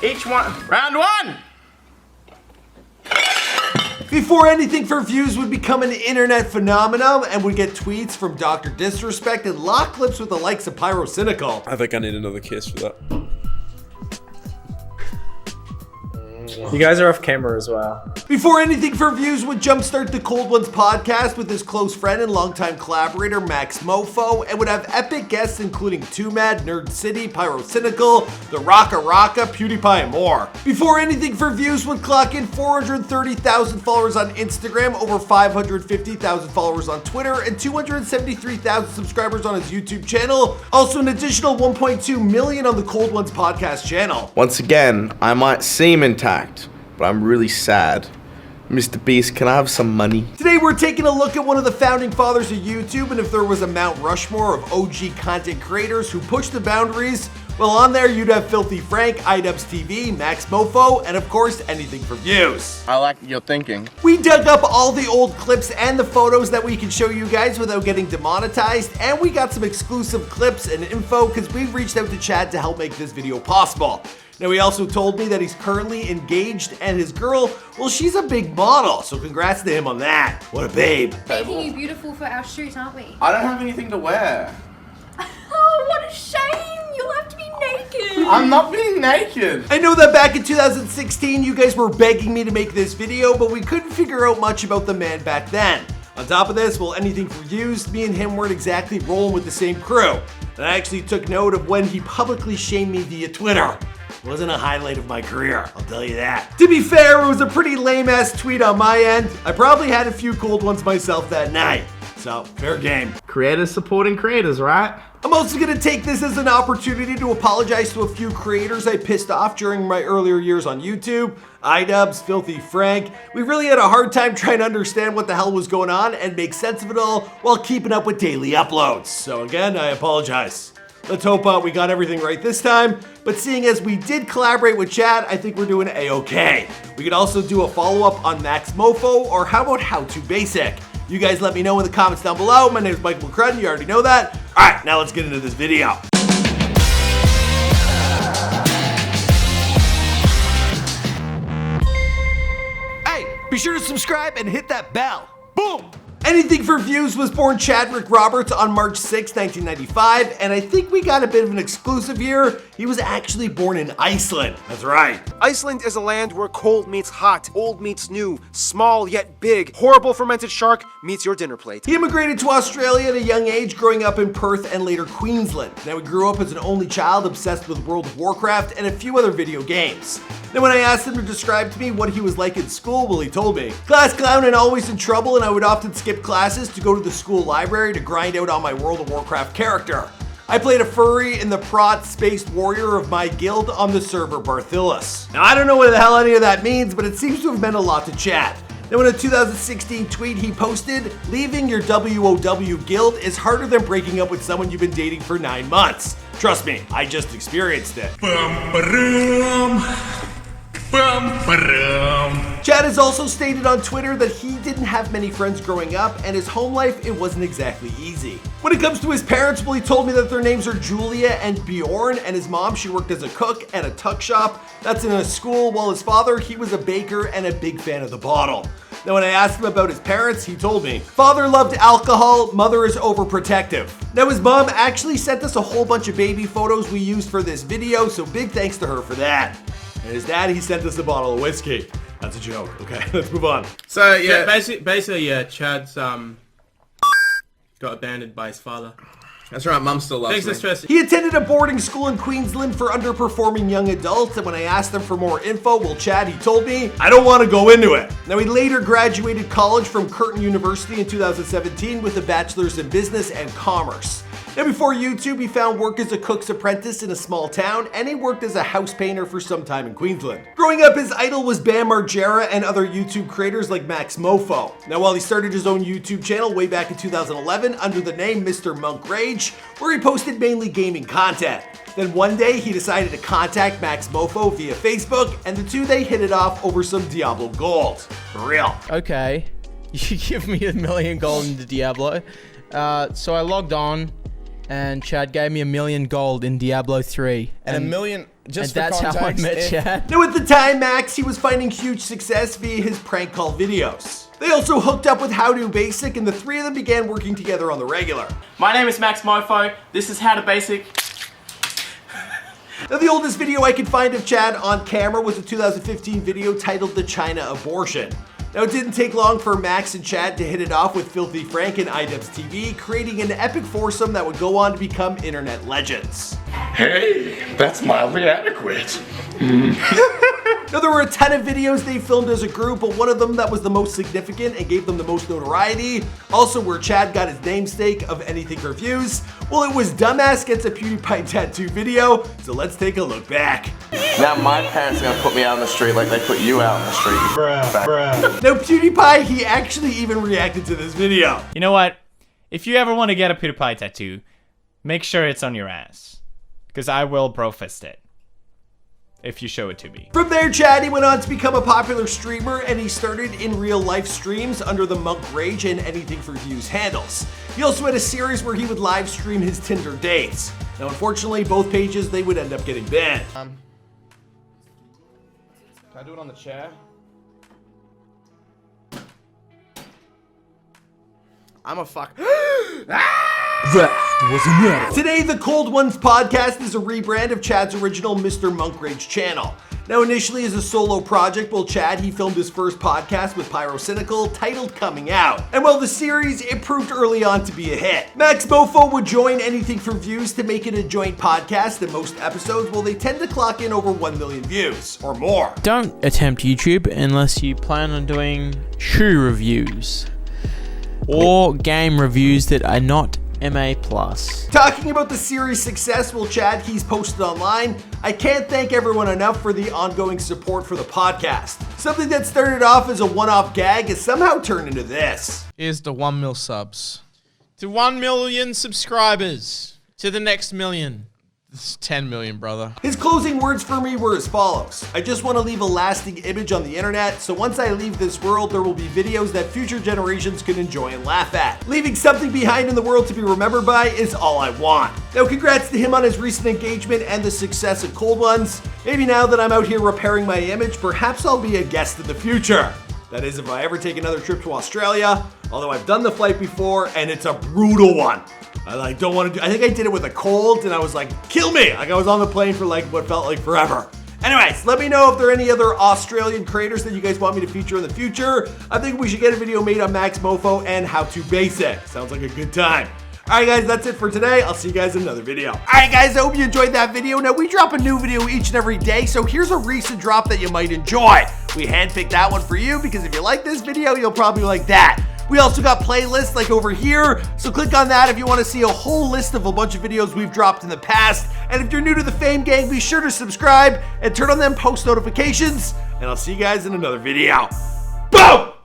Each one. Round one! Before Anything4Views would become an internet phenomenon and would get tweets from Dr. Disrespect and lock lips with the likes of Pyrocynical. I think I need another kiss for that. You guys are off camera as well. Before Anything4Views would jumpstart the Cold Ones podcast with his close friend and longtime collaborator Max Mofo, and would have epic guests including 2Mad, Nerd City, Pyrocynical, The Rocka, PewDiePie, and more. Before Anything4Views would clock in 430,000 followers on Instagram, over 550,000 followers on Twitter, and 273,000 subscribers on his YouTube channel. Also an additional 1.2 million on the Cold Ones podcast channel. Once again, I might seem intact, but I'm really sad. Mr. Beast, can I have some money? Today we're taking a look at one of the founding fathers of YouTube, and if there was a Mount Rushmore of OG content creators who pushed the boundaries, well, on there you'd have Filthy Frank, iDubbbz TV, Max Mofo, and of course Anything4Views. I like your thinking. We dug up all the old clips and the photos that we can show you guys without getting demonetized, and we got some exclusive clips and info because we reached out to Chad to help make this video possible. Now, he also told me that he's currently engaged, and his girl, well, she's a big model, so congrats to him on that. What a babe. Making you beautiful for our shoot, aren't we? I don't have anything to wear. Oh, what a shame! You'll have to be naked! I'm not being naked. I know that back in 2016, you guys were begging me to make this video, but we couldn't figure out much about the man back then. On top of this, well, Anything4Views, me and him weren't exactly rolling with the same crew. And I actually took note of when he publicly shamed me via Twitter. Wasn't a highlight of my career, I'll tell you that. To be fair, it was a pretty lame-ass tweet on my end. I probably had a few cold ones myself that night. So, fair game. Creators supporting creators, right? I'm also gonna take this as an opportunity to apologize to a few creators I pissed off during my earlier years on YouTube. iDubbbz, Filthy Frank. We really had a hard time trying to understand what the hell was going on and make sense of it all while keeping up with daily uploads. So again, I apologize. Let's hope we got everything right this time, but seeing as we did collaborate with Chad, I think we're doing A-okay. We could also do a follow-up on Max Mofo, or how about How To Basic? You guys let me know in the comments down below. My name is Michael McCrudden, you already know that. All right, now let's get into this video. Hey, be sure to subscribe and hit that bell. Boom! Anything4Views was born Chadwick Roberts on March 6, 1995, and I think we got a bit of an exclusive here. He was actually born in Iceland. That's right. Iceland is a land where cold meets hot, old meets new, small yet big, horrible fermented shark meets your dinner plate. He immigrated to Australia at a young age, growing up in Perth and later Queensland. Now, he grew up as an only child, obsessed with World of Warcraft and a few other video games. Then when I asked him to describe to me what he was like in school, well, he told me, class clown and always in trouble, and I would often skip classes to go to the school library to grind out on my World of Warcraft character. I played a furry in the prot spaced warrior of my guild on the server Barthilus. Now, I don't know what the hell any of that means, but it seems to have meant a lot to Chad. Now, in a 2016 tweet he posted, leaving your WOW guild is harder than breaking up with someone you've been dating for 9 months. Trust me, I just experienced it. Chad has also stated on Twitter that he didn't have many friends growing up, and his home life, it wasn't exactly easy. When it comes to his parents, well, he told me that their names are Julia and Bjorn, and his mom, she worked as a cook at a tuck shop. That's in a school, while his father, he was a baker and a big fan of the bottle. Now, when I asked him about his parents, he told me, father loved alcohol, mother is overprotective. Now, his mom actually sent us a whole bunch of baby photos we used for this video, so big thanks to her for that. And his dad, he sent us a bottle of whiskey. That's a joke. Okay, let's move on. So yeah, basically, yeah, Chad's got abandoned by his father. That's right, Mum still loves me. He attended a boarding school in Queensland for underperforming young adults, and when I asked him for more info, well, Chad, he told me, I don't want to go into it. Now, he later graduated college from Curtin University in 2017 with a bachelor's in business and commerce. Now, before YouTube, he found work as a cook's apprentice in a small town, and he worked as a house painter for some time in Queensland. Growing up, his idol was Bam Margera and other YouTube creators like Max Mofo. Now, while he started his own YouTube channel way back in 2011 under the name Mr. Monk Rage, where he posted mainly gaming content. Then one day, he decided to contact Max Mofo via Facebook, and the two, they hit it off over some Diablo gold. For real. Okay, you give me $1 million gold into Diablo. So I logged on, and Chad gave me $1 million gold in Diablo 3. And $1 million, just and for that's context, how I met Chad. Now at the time, Max, he was finding huge success via his prank call videos. They also hooked up with How To Basic, and the three of them began working together on the regular. My name is Max Mofo. This is How To Basic. Now, the oldest video I could find of Chad on camera was a 2015 video titled The China Abortion. Now, it didn't take long for Max and Chad to hit it off with Filthy Frank and iDubbbz TV, creating an epic foursome that would go on to become internet legends. Hey, that's mildly adequate. Now, there were a ton of videos they filmed as a group, but one of them that was the most significant and gave them the most notoriety, also where Chad got his namesake of Anything4Views, well, it was Dumbass Gets a PewDiePie Tattoo video, so let's take a look back. Now my parents are gonna put me out on the street like they put you out on the street. Bruh. Now, PewDiePie, he actually even reacted to this video. You know what? If you ever want to get a PewDiePie tattoo, make sure it's on your ass. Because I will bro-fist it. If you show it to me. From there, Chad, he went on to become a popular streamer, and he started in real life streams under the Monk Rage and Anything4Views handles. He also had a series where he would live stream his Tinder dates. Now, unfortunately, both pages, they would end up getting banned. Can I do it on the chair? I'm a fuck. Today, the Cold Ones podcast is a rebrand of Chad's original Mr. Monk Rage channel. Now, initially as a solo project, well, Chad, he filmed his first podcast with Pyrocynical titled Coming Out. And while the series, it proved early on to be a hit. Max Mofo would join Anything4Views to make it a joint podcast, and most episodes, well, they tend to clock in over 1 million views or more. Don't attempt YouTube unless you plan on doing shoe reviews or game reviews that are not MA+. Talking about the series' success, well, Chad, he's posted online, I can't thank everyone enough for the ongoing support for the podcast. Something that started off as a one-off gag has somehow turned into this. Here's the 1 mil subs. To 1 million subscribers. To the next million. It's 10 million, brother. His closing words for me were as follows. I just want to leave a lasting image on the internet, so once I leave this world, there will be videos that future generations can enjoy and laugh at. Leaving something behind in the world to be remembered by is all I want. Now, congrats to him on his recent engagement and the success of Cold Ones. Maybe now that I'm out here repairing my image, perhaps I'll be a guest in the future. That is, if I ever take another trip to Australia, although I've done the flight before, and it's a brutal one. I don't want to do, I think I did it with a cold, and I was like, kill me! Like I was on the plane for like what felt like forever. Anyways, let me know if there are any other Australian creators that you guys want me to feature in the future. I think we should get a video made on Max Mofo and How To Basic. Sounds like a good time. Alright guys, that's it for today. I'll see you guys in another video. Alright guys, I hope you enjoyed that video. Now we drop a new video each and every day, so here's a recent drop that you might enjoy. We handpicked that one for you because if you like this video, you'll probably like that. We also got playlists like over here, so click on that if you want to see a whole list of a bunch of videos we've dropped in the past. And if you're new to the Fame Gang, be sure to subscribe and turn on them post notifications, and I'll see you guys in another video. Boom!